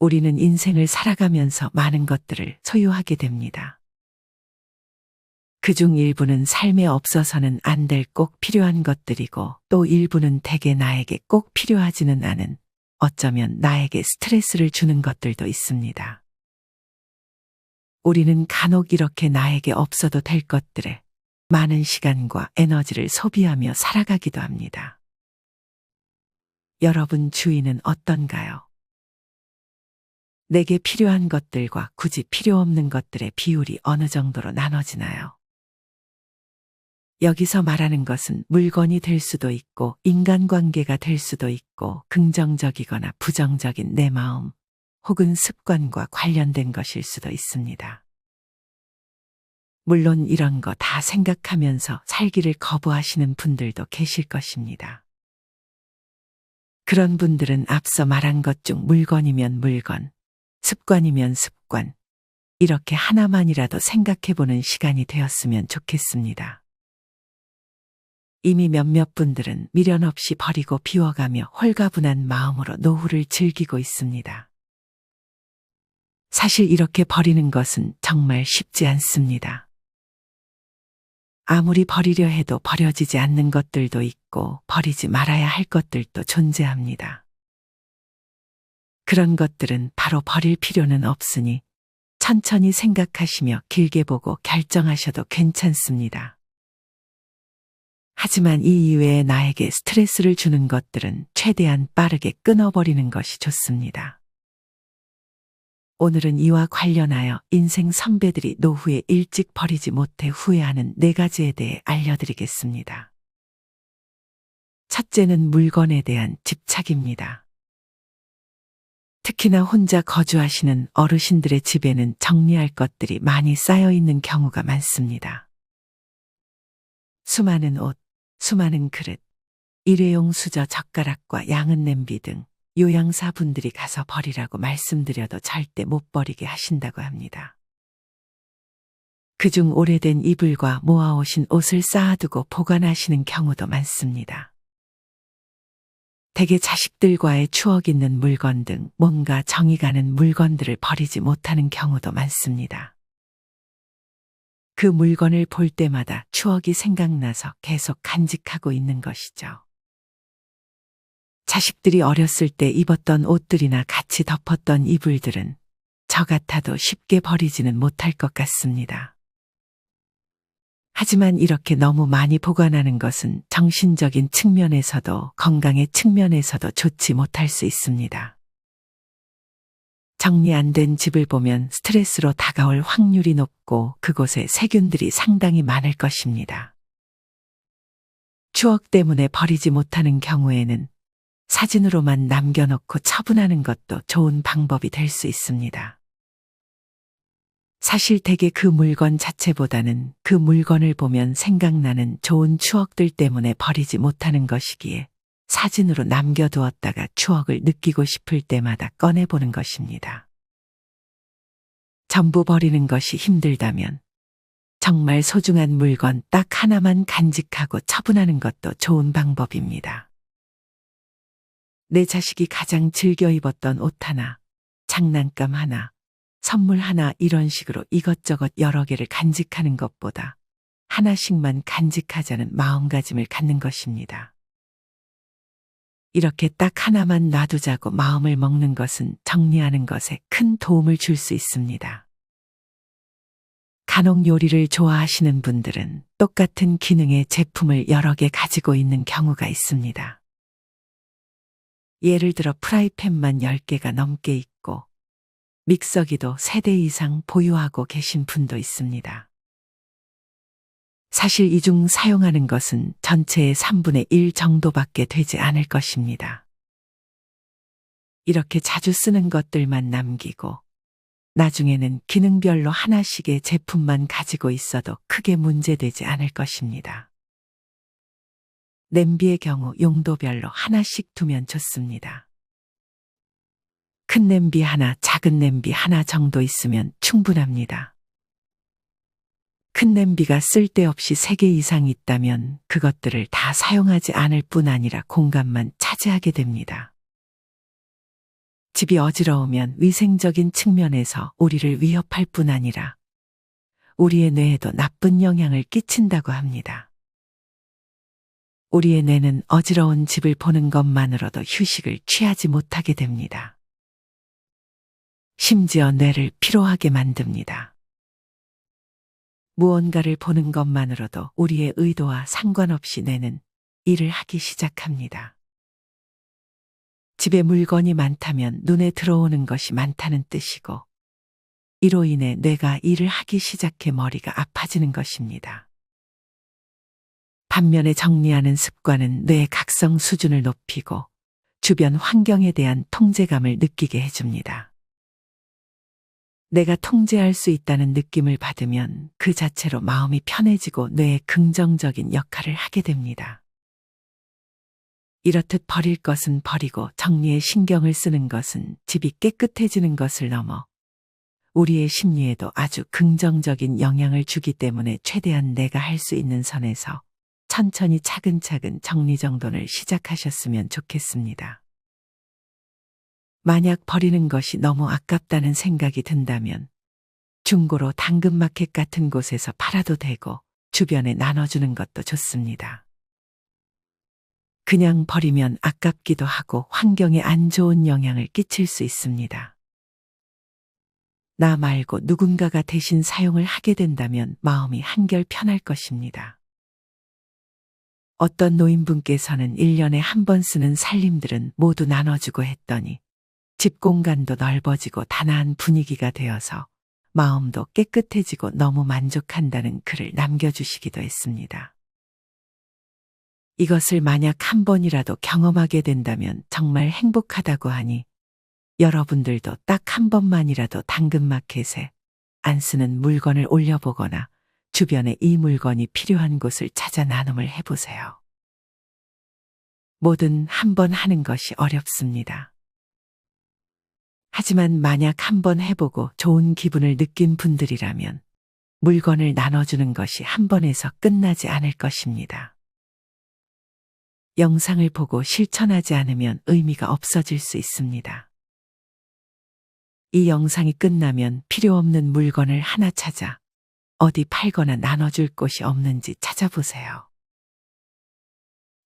우리는 인생을 살아가면서 많은 것들을 소유하게 됩니다. 그중 일부는 삶에 없어서는 안 될 꼭 필요한 것들이고 또 일부는 대개 나에게 꼭 필요하지는 않은 어쩌면 나에게 스트레스를 주는 것들도 있습니다. 우리는 간혹 이렇게 나에게 없어도 될 것들에 많은 시간과 에너지를 소비하며 살아가기도 합니다. 여러분 주위는 어떤가요? 내게 필요한 것들과 굳이 필요 없는 것들의 비율이 어느 정도로 나눠지나요? 여기서 말하는 것은 물건이 될 수도 있고 인간관계가 될 수도 있고 긍정적이거나 부정적인 내 마음 혹은 습관과 관련된 것일 수도 있습니다. 물론 이런 거 다 생각하면서 살기를 거부하시는 분들도 계실 것입니다. 그런 분들은 앞서 말한 것 중 물건이면 물건, 습관이면 습관, 이렇게 하나만이라도 생각해보는 시간이 되었으면 좋겠습니다. 이미 몇몇 분들은 미련 없이 버리고 비워가며 홀가분한 마음으로 노후를 즐기고 있습니다. 사실 이렇게 버리는 것은 정말 쉽지 않습니다. 아무리 버리려 해도 버려지지 않는 것들도 있고 버리지 말아야 할 것들도 존재합니다. 그런 것들은 바로 버릴 필요는 없으니 천천히 생각하시며 길게 보고 결정하셔도 괜찮습니다. 하지만 이 이외에 나에게 스트레스를 주는 것들은 최대한 빠르게 끊어버리는 것이 좋습니다. 오늘은 이와 관련하여 인생 선배들이 노후에 일찍 버리지 못해 후회하는 4가지에 대해 알려드리겠습니다. 첫째는 물건에 대한 집착입니다. 특히나 혼자 거주하시는 어르신들의 집에는 정리할 것들이 많이 쌓여 있는 경우가 많습니다. 수많은 옷, 수많은 그릇, 일회용 수저 젓가락과 양은 냄비 등 요양사 분들이 가서 버리라고 말씀드려도 절대 못 버리게 하신다고 합니다. 그중 오래된 이불과 모아오신 옷을 쌓아두고 보관하시는 경우도 많습니다. 대개 자식들과의 추억 있는 물건 등 뭔가 정이 가는 물건들을 버리지 못하는 경우도 많습니다. 그 물건을 볼 때마다 추억이 생각나서 계속 간직하고 있는 것이죠. 자식들이 어렸을 때 입었던 옷들이나 같이 덮었던 이불들은 저 같아도 쉽게 버리지는 못할 것 같습니다. 하지만 이렇게 너무 많이 보관하는 것은 정신적인 측면에서도 건강의 측면에서도 좋지 못할 수 있습니다. 정리 안 된 집을 보면 스트레스로 다가올 확률이 높고 그곳에 세균들이 상당히 많을 것입니다. 추억 때문에 버리지 못하는 경우에는 사진으로만 남겨놓고 처분하는 것도 좋은 방법이 될 수 있습니다. 사실 대개 그 물건 자체보다는 그 물건을 보면 생각나는 좋은 추억들 때문에 버리지 못하는 것이기에 사진으로 남겨두었다가 추억을 느끼고 싶을 때마다 꺼내보는 것입니다. 전부 버리는 것이 힘들다면 정말 소중한 물건 딱 하나만 간직하고 처분하는 것도 좋은 방법입니다. 내 자식이 가장 즐겨 입었던 옷 하나, 장난감 하나, 선물 하나 이런 식으로 이것저것 여러 개를 간직하는 것보다 하나씩만 간직하자는 마음가짐을 갖는 것입니다. 이렇게 딱 하나만 놔두자고 마음을 먹는 것은 정리하는 것에 큰 도움을 줄 수 있습니다. 간혹 요리를 좋아하시는 분들은 똑같은 기능의 제품을 여러 개 가지고 있는 경우가 있습니다. 예를 들어 프라이팬만 10개가 넘게 있고 믹서기도 3대 이상 보유하고 계신 분도 있습니다. 사실 이 중 사용하는 것은 전체의 3분의 1 정도밖에 되지 않을 것입니다. 이렇게 자주 쓰는 것들만 남기고 나중에는 기능별로 하나씩의 제품만 가지고 있어도 크게 문제되지 않을 것입니다. 냄비의 경우 용도별로 하나씩 두면 좋습니다. 큰 냄비 하나, 작은 냄비 하나 정도 있으면 충분합니다. 큰 냄비가 쓸데없이 3개 이상 있다면 그것들을 다 사용하지 않을 뿐 아니라 공간만 차지하게 됩니다. 집이 어지러우면 위생적인 측면에서 우리를 위협할 뿐 아니라 우리의 뇌에도 나쁜 영향을 끼친다고 합니다. 우리의 뇌는 어지러운 집을 보는 것만으로도 휴식을 취하지 못하게 됩니다. 심지어 뇌를 피로하게 만듭니다. 무언가를 보는 것만으로도 우리의 의도와 상관없이 뇌는 일을 하기 시작합니다. 집에 물건이 많다면 눈에 들어오는 것이 많다는 뜻이고, 이로 인해 뇌가 일을 하기 시작해 머리가 아파지는 것입니다. 반면에 정리하는 습관은 뇌의 각성 수준을 높이고 주변 환경에 대한 통제감을 느끼게 해줍니다. 내가 통제할 수 있다는 느낌을 받으면 그 자체로 마음이 편해지고 뇌의 긍정적인 역할을 하게 됩니다. 이렇듯 버릴 것은 버리고 정리에 신경을 쓰는 것은 집이 깨끗해지는 것을 넘어 우리의 심리에도 아주 긍정적인 영향을 주기 때문에 최대한 내가 할 수 있는 선에서 천천히 차근차근 정리정돈을 시작하셨으면 좋겠습니다. 만약 버리는 것이 너무 아깝다는 생각이 든다면 중고로 당근마켓 같은 곳에서 팔아도 되고 주변에 나눠주는 것도 좋습니다. 그냥 버리면 아깝기도 하고 환경에 안 좋은 영향을 끼칠 수 있습니다. 나 말고 누군가가 대신 사용을 하게 된다면 마음이 한결 편할 것입니다. 어떤 노인분께서는 1년에 한 번 쓰는 살림들은 모두 나눠주고 했더니 집 공간도 넓어지고 단아한 분위기가 되어서 마음도 깨끗해지고 너무 만족한다는 글을 남겨주시기도 했습니다. 이것을 만약 한 번이라도 경험하게 된다면 정말 행복하다고 하니 여러분들도 딱 한 번만이라도 당근마켓에 안 쓰는 물건을 올려보거나 주변에 이 물건이 필요한 곳을 찾아 나눔을 해보세요. 뭐든 한 번 하는 것이 어렵습니다. 하지만 만약 한 번 해보고 좋은 기분을 느낀 분들이라면 물건을 나눠주는 것이 한 번에서 끝나지 않을 것입니다. 영상을 보고 실천하지 않으면 의미가 없어질 수 있습니다. 이 영상이 끝나면 필요 없는 물건을 하나 찾아 어디 팔거나 나눠줄 곳이 없는지 찾아보세요.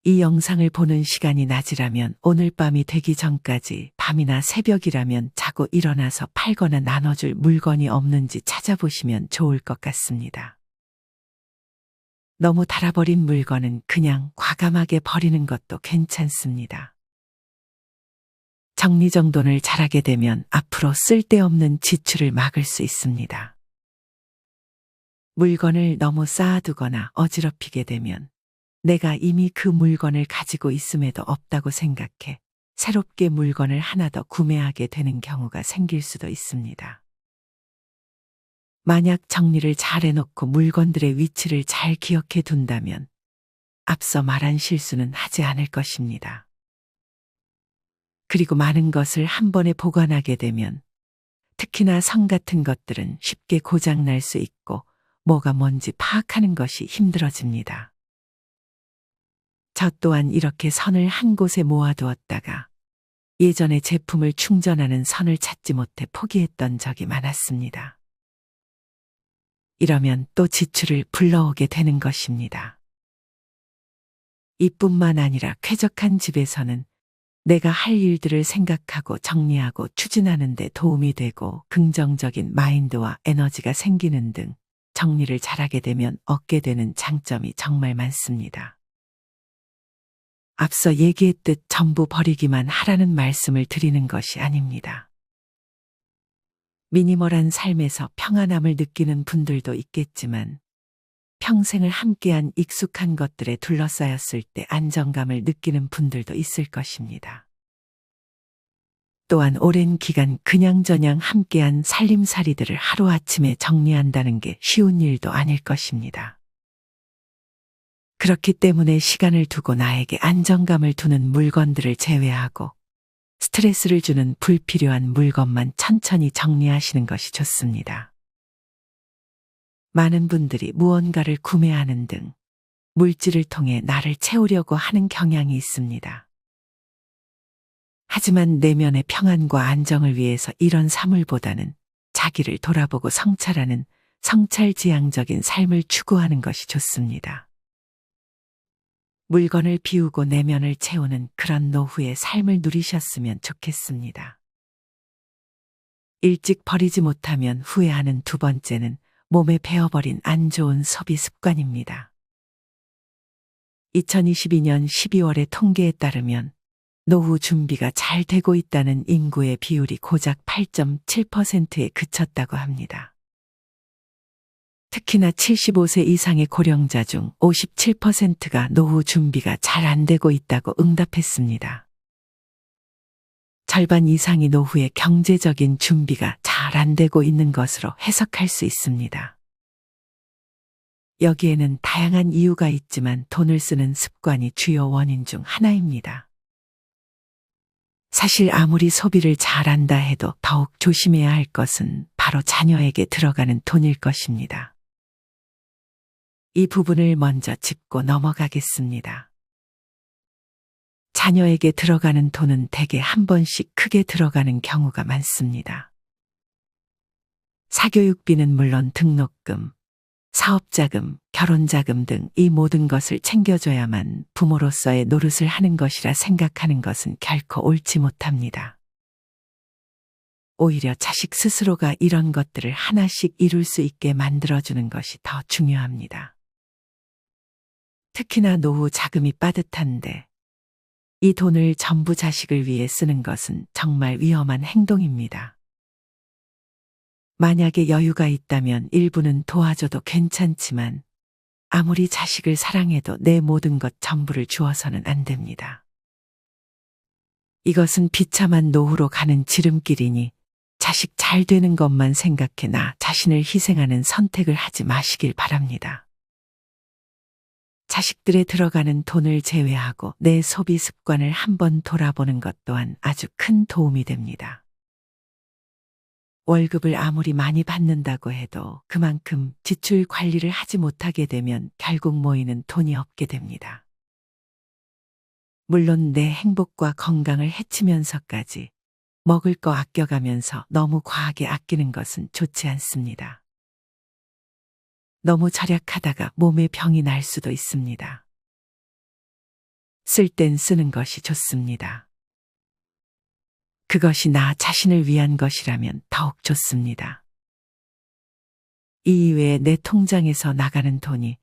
이 영상을 보는 시간이 낮이라면 오늘 밤이 되기 전까지 밤이나 새벽이라면 자고 일어나서 팔거나 나눠줄 물건이 없는지 찾아보시면 좋을 것 같습니다. 너무 닳아버린 물건은 그냥 과감하게 버리는 것도 괜찮습니다. 정리정돈을 잘하게 되면 앞으로 쓸데없는 지출을 막을 수 있습니다. 물건을 너무 쌓아두거나 어지럽히게 되면 내가 이미 그 물건을 가지고 있음에도 없다고 생각해 새롭게 물건을 하나 더 구매하게 되는 경우가 생길 수도 있습니다. 만약 정리를 잘 해놓고 물건들의 위치를 잘 기억해 둔다면 앞서 말한 실수는 하지 않을 것입니다. 그리고 많은 것을 한 번에 보관하게 되면 특히나 성 같은 것들은 쉽게 고장날 수 있고 뭐가 뭔지 파악하는 것이 힘들어집니다. 저 또한 이렇게 선을 한 곳에 모아두었다가 예전에 제품을 충전하는 선을 찾지 못해 포기했던 적이 많았습니다. 이러면 또 지출을 불러오게 되는 것입니다. 이뿐만 아니라 쾌적한 집에서는 내가 할 일들을 생각하고 정리하고 추진하는 데 도움이 되고 긍정적인 마인드와 에너지가 생기는 등 정리를 잘하게 되면 얻게 되는 장점이 정말 많습니다. 앞서 얘기했듯 전부 버리기만 하라는 말씀을 드리는 것이 아닙니다. 미니멀한 삶에서 평안함을 느끼는 분들도 있겠지만 평생을 함께한 익숙한 것들에 둘러싸였을 때 안정감을 느끼는 분들도 있을 것입니다. 또한 오랜 기간 그냥저냥 함께한 살림살이들을 하루아침에 정리한다는 게 쉬운 일도 아닐 것입니다. 그렇기 때문에 시간을 두고 나에게 안정감을 두는 물건들을 제외하고 스트레스를 주는 불필요한 물건만 천천히 정리하시는 것이 좋습니다. 많은 분들이 무언가를 구매하는 등 물질을 통해 나를 채우려고 하는 경향이 있습니다. 하지만 내면의 평안과 안정을 위해서 이런 사물보다는 자기를 돌아보고 성찰하는 성찰지향적인 삶을 추구하는 것이 좋습니다. 물건을 비우고 내면을 채우는 그런 노후의 삶을 누리셨으면 좋겠습니다. 일찍 버리지 못하면 후회하는 두 번째는 몸에 배어버린 안 좋은 소비 습관입니다. 2022년 12월의 통계에 따르면 노후 준비가 잘 되고 있다는 인구의 비율이 고작 8.7%에 그쳤다고 합니다. 특히나 75세 이상의 고령자 중 57%가 노후 준비가 잘 안 되고 있다고 응답했습니다. 절반 이상이 노후의 경제적인 준비가 잘 안 되고 있는 것으로 해석할 수 있습니다. 여기에는 다양한 이유가 있지만 돈을 쓰는 습관이 주요 원인 중 하나입니다. 사실 아무리 소비를 잘한다 해도 더욱 조심해야 할 것은 바로 자녀에게 들어가는 돈일 것입니다. 이 부분을 먼저 짚고 넘어가겠습니다. 자녀에게 들어가는 돈은 대개 한 번씩 크게 들어가는 경우가 많습니다. 사교육비는 물론 등록금, 사업자금, 결혼자금 등 이 모든 것을 챙겨줘야만 부모로서의 노릇을 하는 것이라 생각하는 것은 결코 옳지 못합니다. 오히려 자식 스스로가 이런 것들을 하나씩 이룰 수 있게 만들어주는 것이 더 중요합니다. 특히나 노후 자금이 빠듯한데 이 돈을 전부 자식을 위해 쓰는 것은 정말 위험한 행동입니다. 만약에 여유가 있다면 일부는 도와줘도 괜찮지만 아무리 자식을 사랑해도 내 모든 것 전부를 주어서는 안 됩니다. 이것은 비참한 노후로 가는 지름길이니 자식 잘 되는 것만 생각해 나 자신을 희생하는 선택을 하지 마시길 바랍니다. 자식들에 들어가는 돈을 제외하고 내 소비 습관을 한번 돌아보는 것 또한 아주 큰 도움이 됩니다. 월급을 아무리 많이 받는다고 해도 그만큼 지출 관리를 하지 못하게 되면 결국 모이는 돈이 없게 됩니다. 물론 내 행복과 건강을 해치면서까지 먹을 거 아껴가면서 너무 과하게 아끼는 것은 좋지 않습니다. 너무 절약하다가 몸에 병이 날 수도 있습니다. 쓸 땐 쓰는 것이 좋습니다. 그것이 나 자신을 위한 것이라면 더욱 좋습니다. 이 이외에 내 통장에서 나가는 돈이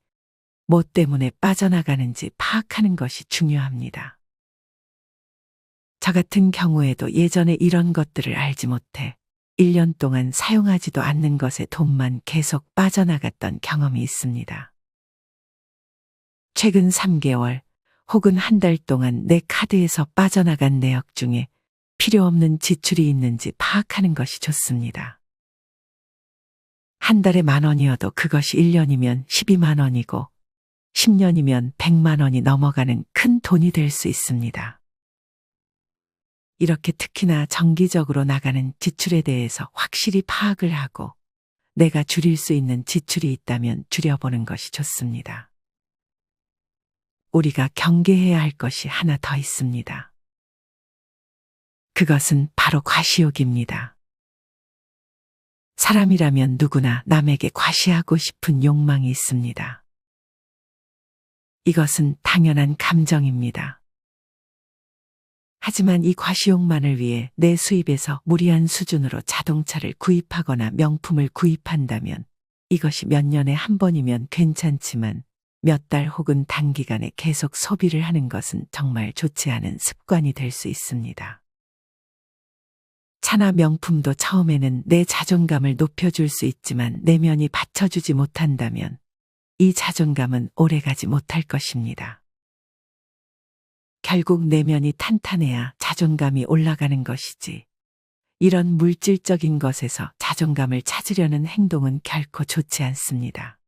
뭐 때문에 빠져나가는지 파악하는 것이 중요합니다. 저 같은 경우에도 예전에 이런 것들을 알지 못해 1년 동안 사용하지도 않는 것에 돈만 계속 빠져나갔던 경험이 있습니다. 최근 3개월 혹은 한 달 동안 내 카드에서 빠져나간 내역 중에 필요 없는 지출이 있는지 파악하는 것이 좋습니다. 한 달에 10,000원이어도 그것이 1년이면 12만 원이고 10년이면 100만 원이 넘어가는 큰 돈이 될 수 있습니다. 이렇게 특히나 정기적으로 나가는 지출에 대해서 확실히 파악을 하고 내가 줄일 수 있는 지출이 있다면 줄여보는 것이 좋습니다. 우리가 경계해야 할 것이 하나 더 있습니다. 그것은 바로 과시욕입니다. 사람이라면 누구나 남에게 과시하고 싶은 욕망이 있습니다. 이것은 당연한 감정입니다. 하지만 이 과시욕만을 위해 내 수입에서 무리한 수준으로 자동차를 구입하거나 명품을 구입한다면 이것이 몇 년에 한 번이면 괜찮지만 몇 달 혹은 단기간에 계속 소비를 하는 것은 정말 좋지 않은 습관이 될 수 있습니다. 차나 명품도 처음에는 내 자존감을 높여줄 수 있지만 내면이 받쳐주지 못한다면 이 자존감은 오래가지 못할 것입니다. 결국 내면이 탄탄해야 자존감이 올라가는 것이지 이런 물질적인 것에서 자존감을 찾으려는 행동은 결코 좋지 않습니다.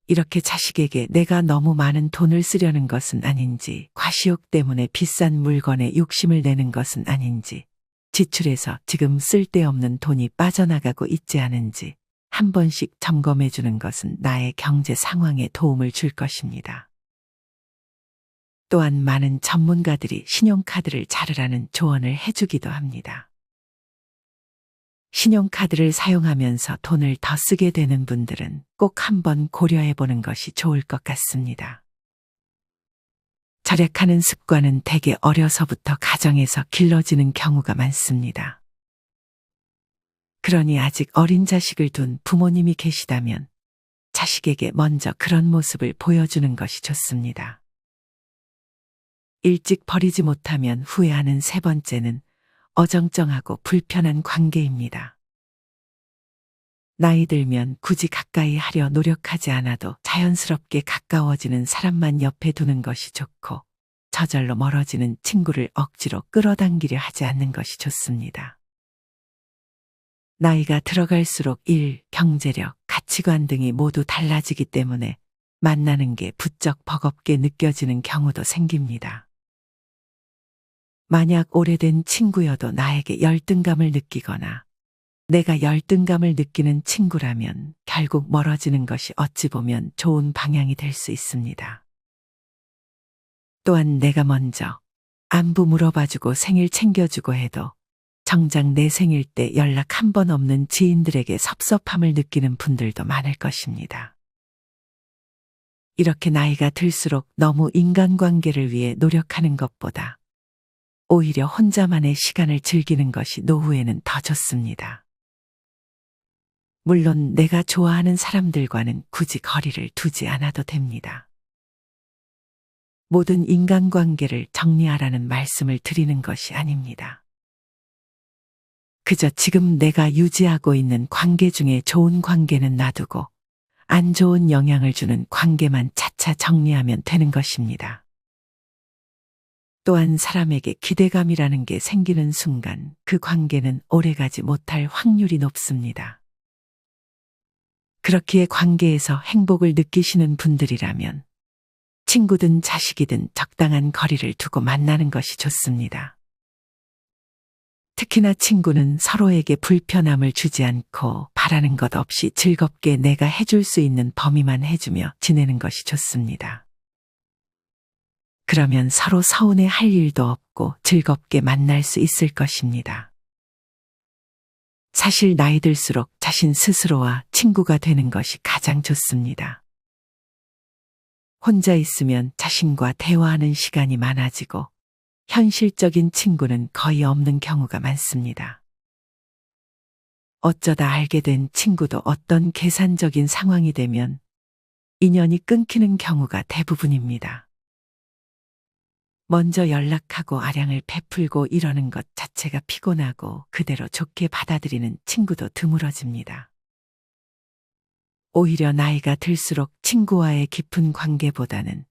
이렇게 자식에게 내가 너무 많은 돈을 쓰려는 것은 아닌지, 과시욕 때문에 비싼 물건에 욕심을 내는 것은 아닌지, 지출에서 지금 쓸데없는 돈이 빠져나가고 있지 않은지 한 번씩 점검해 주는 것은 나의 경제 상황에 도움을 줄 것입니다. 또한 많은 전문가들이 신용카드를 자르라는 조언을 해주기도 합니다. 신용카드를 사용하면서 돈을 더 쓰게 되는 분들은 꼭 한번 고려해 보는 것이 좋을 것 같습니다. 절약하는 습관은 대개 어려서부터 가정에서 길러지는 경우가 많습니다. 그러니 아직 어린 자식을 둔 부모님이 계시다면 자식에게 먼저 그런 모습을 보여주는 것이 좋습니다. 일찍 버리지 못하면 후회하는 세 번째는 어정쩡하고 불편한 관계입니다. 나이 들면 굳이 가까이 하려 노력하지 않아도 자연스럽게 가까워지는 사람만 옆에 두는 것이 좋고, 저절로 멀어지는 친구를 억지로 끌어당기려 하지 않는 것이 좋습니다. 나이가 들어갈수록 일, 경제력, 가치관 등이 모두 달라지기 때문에 만나는 게 부쩍 버겁게 느껴지는 경우도 생깁니다. 만약 오래된 친구여도 나에게 열등감을 느끼거나 내가 열등감을 느끼는 친구라면 결국 멀어지는 것이 어찌 보면 좋은 방향이 될 수 있습니다. 또한 내가 먼저 안부 물어봐주고 생일 챙겨주고 해도 정작 내 생일 때 연락 한 번 없는 지인들에게 섭섭함을 느끼는 분들도 많을 것입니다. 이렇게 나이가 들수록 너무 인간관계를 위해 노력하는 것보다 오히려 혼자만의 시간을 즐기는 것이 노후에는 더 좋습니다. 물론 내가 좋아하는 사람들과는 굳이 거리를 두지 않아도 됩니다. 모든 인간관계를 정리하라는 말씀을 드리는 것이 아닙니다. 그저 지금 내가 유지하고 있는 관계 중에 좋은 관계는 놔두고 안 좋은 영향을 주는 관계만 차차 정리하면 되는 것입니다. 또한 사람에게 기대감이라는 게 생기는 순간 그 관계는 오래가지 못할 확률이 높습니다. 그렇기에 관계에서 행복을 느끼시는 분들이라면 친구든 자식이든 적당한 거리를 두고 만나는 것이 좋습니다. 특히나 친구는 서로에게 불편함을 주지 않고 바라는 것 없이 즐겁게 내가 해줄 수 있는 범위만 해주며 지내는 것이 좋습니다. 그러면 서로 서운해 할 일도 없고 즐겁게 만날 수 있을 것입니다. 사실 나이 들수록 자신 스스로와 친구가 되는 것이 가장 좋습니다. 혼자 있으면 자신과 대화하는 시간이 많아지고 현실적인 친구는 거의 없는 경우가 많습니다. 어쩌다 알게 된 친구도 어떤 계산적인 상황이 되면 인연이 끊기는 경우가 대부분입니다. 먼저 연락하고 아량을 베풀고 이러는 것 자체가 피곤하고 그대로 좋게 받아들이는 친구도 드물어집니다. 오히려 나이가 들수록 친구와의 깊은 관계보다는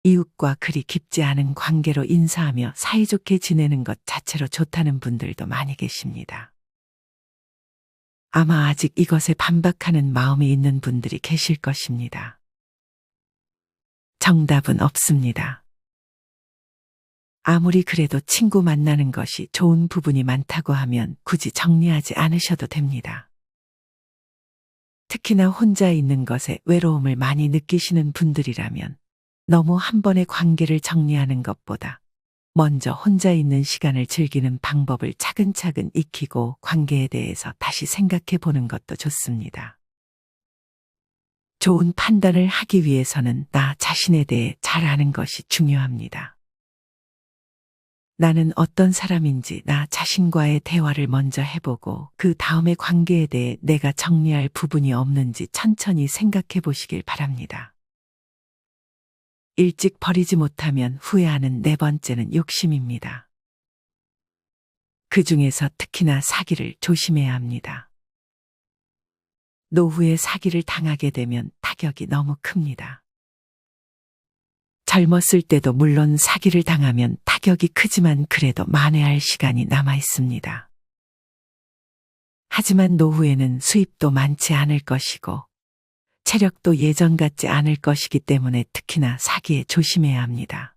이웃과 그리 깊지 않은 관계로 인사하며 사이좋게 지내는 것 자체로 좋다는 분들도 많이 계십니다. 아마 아직 이것에 반박하는 마음이 있는 분들이 계실 것입니다. 정답은 없습니다. 아무리 그래도 친구 만나는 것이 좋은 부분이 많다고 하면 굳이 정리하지 않으셔도 됩니다. 특히나 혼자 있는 것에 외로움을 많이 느끼시는 분들이라면 너무 한 번의 관계를 정리하는 것보다 먼저 혼자 있는 시간을 즐기는 방법을 차근차근 익히고 관계에 대해서 다시 생각해 보는 것도 좋습니다. 좋은 판단을 하기 위해서는 나 자신에 대해 잘 아는 것이 중요합니다. 나는 어떤 사람인지 나 자신과의 대화를 먼저 해보고 그 다음에 관계에 대해 내가 정리할 부분이 없는지 천천히 생각해 보시길 바랍니다. 일찍 버리지 못하면 후회하는 네 번째는 욕심입니다. 그 중에서 특히나 사기를 조심해야 합니다. 노후에 사기를 당하게 되면 타격이 너무 큽니다. 젊었을 때도 물론 사기를 당하면 타격이 크지만 그래도 만회할 시간이 남아 있습니다. 하지만 노후에는 수입도 많지 않을 것이고 체력도 예전 같지 않을 것이기 때문에 특히나 사기에 조심해야 합니다.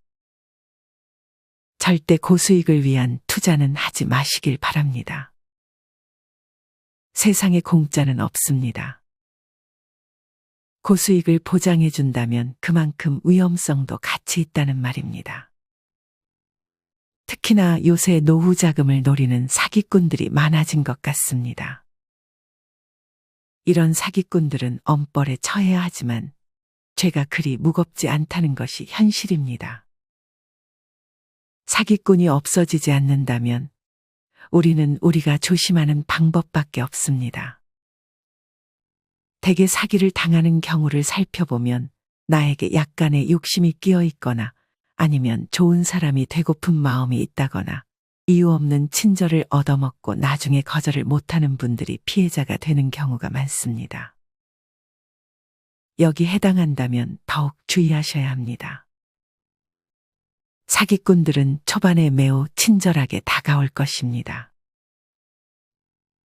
절대 고수익을 위한 투자는 하지 마시길 바랍니다. 세상에 공짜는 없습니다. 고수익을 보장해 준다면 그만큼 위험성도 같이 있다는 말입니다. 특히나 요새 노후 자금을 노리는 사기꾼들이 많아진 것 같습니다. 이런 사기꾼들은 엄벌에 처해야 하지만 죄가 그리 무겁지 않다는 것이 현실입니다. 사기꾼이 없어지지 않는다면 우리는 우리가 조심하는 방법밖에 없습니다. 대개 사기를 당하는 경우를 살펴보면 나에게 약간의 욕심이 끼어 있거나 아니면 좋은 사람이 되고픈 마음이 있다거나 이유 없는 친절을 얻어먹고 나중에 거절을 못하는 분들이 피해자가 되는 경우가 많습니다. 여기 해당한다면 더욱 주의하셔야 합니다. 사기꾼들은 초반에 매우 친절하게 다가올 것입니다.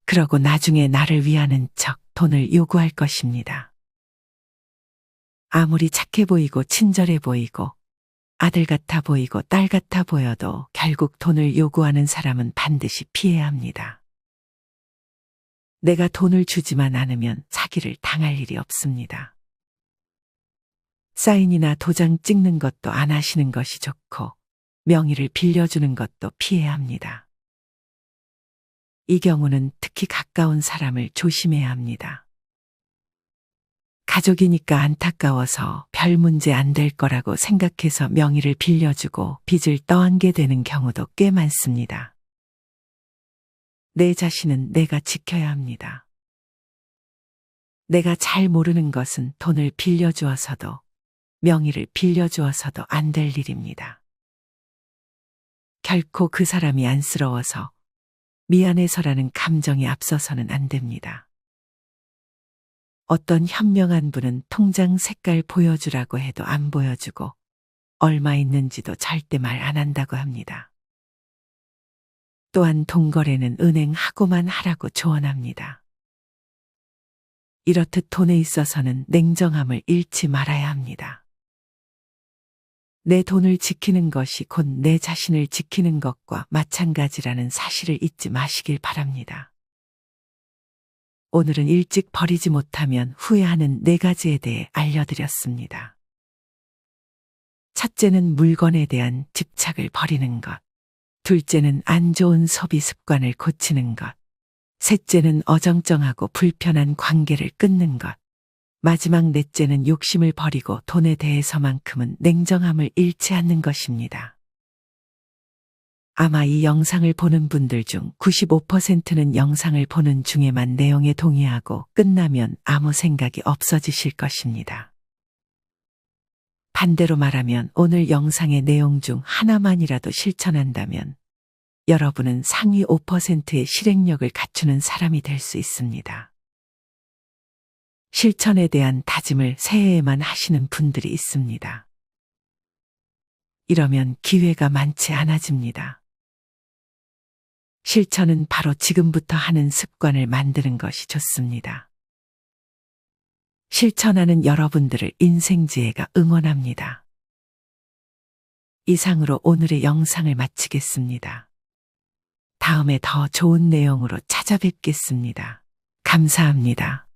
그러고 나중에 나를 위하는 척 돈을 요구할 것입니다. 아무리 착해 보이고 친절해 보이고 아들 같아 보이고 딸 같아 보여도 결국 돈을 요구하는 사람은 반드시 피해야 합니다. 내가 돈을 주지만 않으면 사기를 당할 일이 없습니다. 사인이나 도장 찍는 것도 안 하시는 것이 좋고 명의를 빌려주는 것도 피해야 합니다. 이 경우는 특히 가까운 사람을 조심해야 합니다. 가족이니까 안타까워서 별 문제 안 될 거라고 생각해서 명의를 빌려주고 빚을 떠안게 되는 경우도 꽤 많습니다. 내 자신은 내가 지켜야 합니다. 내가 잘 모르는 것은 돈을 빌려주어서도 명의를 빌려주어서도 안 될 일입니다. 결코 그 사람이 안쓰러워서 미안해서라는 감정이 앞서서는 안 됩니다. 어떤 현명한 분은 통장 색깔 보여주라고 해도 안 보여주고 얼마 있는지도 절대 말 안 한다고 합니다. 또한 돈거래는 은행하고만 하라고 조언합니다. 이렇듯 돈에 있어서는 냉정함을 잃지 말아야 합니다. 내 돈을 지키는 것이 곧 내 자신을 지키는 것과 마찬가지라는 사실을 잊지 마시길 바랍니다. 오늘은 일찍 버리지 못하면 후회하는 4가지에 대해 알려드렸습니다. 첫째는 물건에 대한 집착을 버리는 것. 둘째는 안 좋은 소비 습관을 고치는 것. 셋째는 어정쩡하고 불편한 관계를 끊는 것. 마지막 넷째는 욕심을 버리고 돈에 대해서만큼은 냉정함을 잃지 않는 것입니다. 아마 이 영상을 보는 분들 중 95%는 영상을 보는 중에만 내용에 동의하고 끝나면 아무 생각이 없어지실 것입니다. 반대로 말하면 오늘 영상의 내용 중 하나만이라도 실천한다면 여러분은 상위 5%의 실행력을 갖추는 사람이 될 수 있습니다. 실천에 대한 다짐을 새해에만 하시는 분들이 있습니다. 이러면 기회가 많지 않아집니다. 실천은 바로 지금부터 하는 습관을 만드는 것이 좋습니다. 실천하는 여러분들을 인생지혜가 응원합니다. 이상으로 오늘의 영상을 마치겠습니다. 다음에 더 좋은 내용으로 찾아뵙겠습니다. 감사합니다.